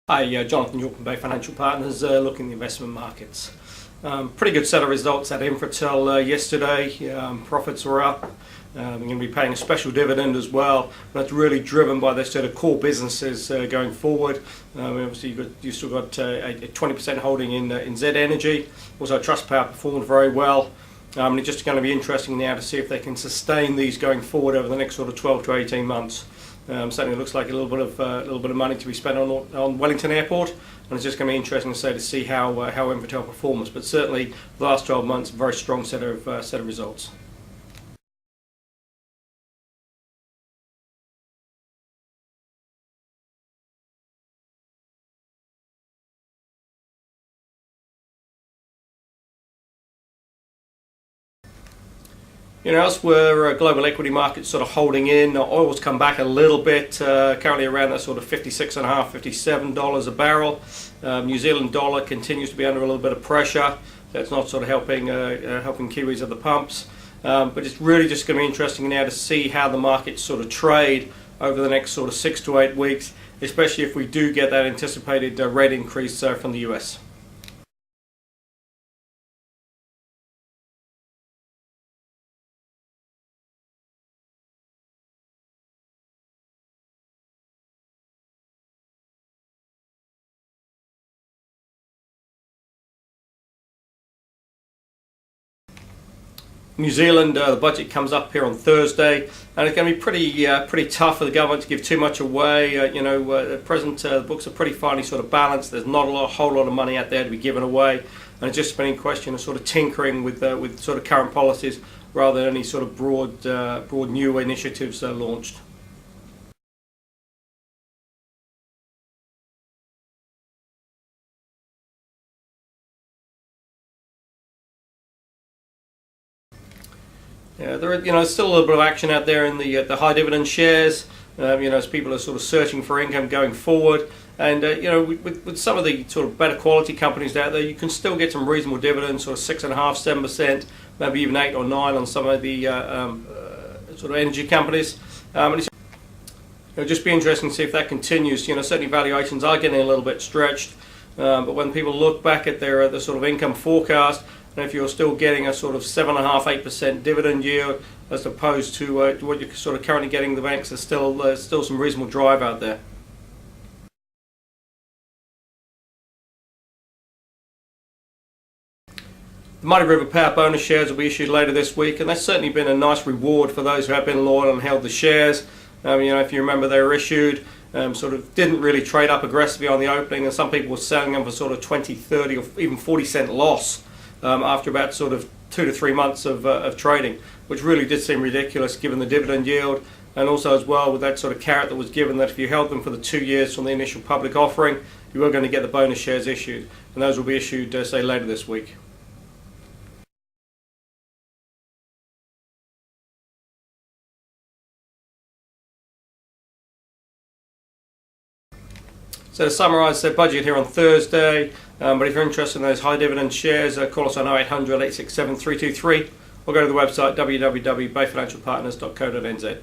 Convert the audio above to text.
Hi, Jonathan York from Bay Financial Partners, looking at the investment markets. Pretty good set of results at Infratil yesterday. Profits were up. We're going to be paying a special dividend as well. That's really driven by their sort of core businesses going forward. Obviously, you've still got a 20% holding in Z Energy. Also, Trustpower performed very well. It's just going to be interesting now to see if they can sustain these going forward over the next sort of 12 to 18 months. Certainly looks like a little bit of money to be spent on Wellington Airport, and it's just going to be interesting to see how Infratil performs. But certainly, the last 12 months, very strong set of results. Elsewhere, global equity markets sort of holding in. Oil's come back a little bit, currently around that sort of $56.5, $57 a barrel. New Zealand dollar continues to be under a little bit of pressure. That's not sort of helping Kiwis at the pumps. But it's really just going to be interesting now to see how the markets sort of trade over the next sort of 6 to 8 weeks, especially if we do get that anticipated rate increase from the US. New Zealand, the budget comes up here on Thursday, and it's going to be pretty tough for the government to give too much away. At present, the books are pretty finely sort of balanced. There's not a whole lot of money out there to be given away, and it's just been in question of sort of tinkering with sort of current policies rather than any sort of broad new initiatives launched. Yeah, there's still a little bit of action out there in the high dividend shares. As people are sort of searching for income going forward, and with some of the sort of better quality companies out there, you can still get some reasonable dividends, sort of 6.5%, 7%, maybe even 8 or 9 on some of the sort of energy companies. It'll just be interesting to see if that continues. Certainly valuations are getting a little bit stretched, but when people look back at their sort of income forecast, and if you're still getting a sort of 7.5%, 8% dividend yield as opposed to what you're sort of currently getting in the banks, there's still some reasonable drive out there. The Mighty River Power bonus shares will be issued later this week, and that's certainly been a nice reward for those who have been loyal and held the shares. If you remember, they were issued, sort of didn't really trade up aggressively on the opening, and some people were selling them for sort of 20, 30 or even 40-cent loss after about sort of 2 to 3 months of trading, which really did seem ridiculous given the dividend yield, and also as well with that sort of carrot that was given that if you held them for the 2 years from the initial public offering, you were going to get the bonus shares issued, and those will be issued say later this week. So to summarise, their budget here on Thursday, but if you're interested in those high dividend shares, call us on 0800 867 323 or go to the website www.bayfinancialpartners.co.nz.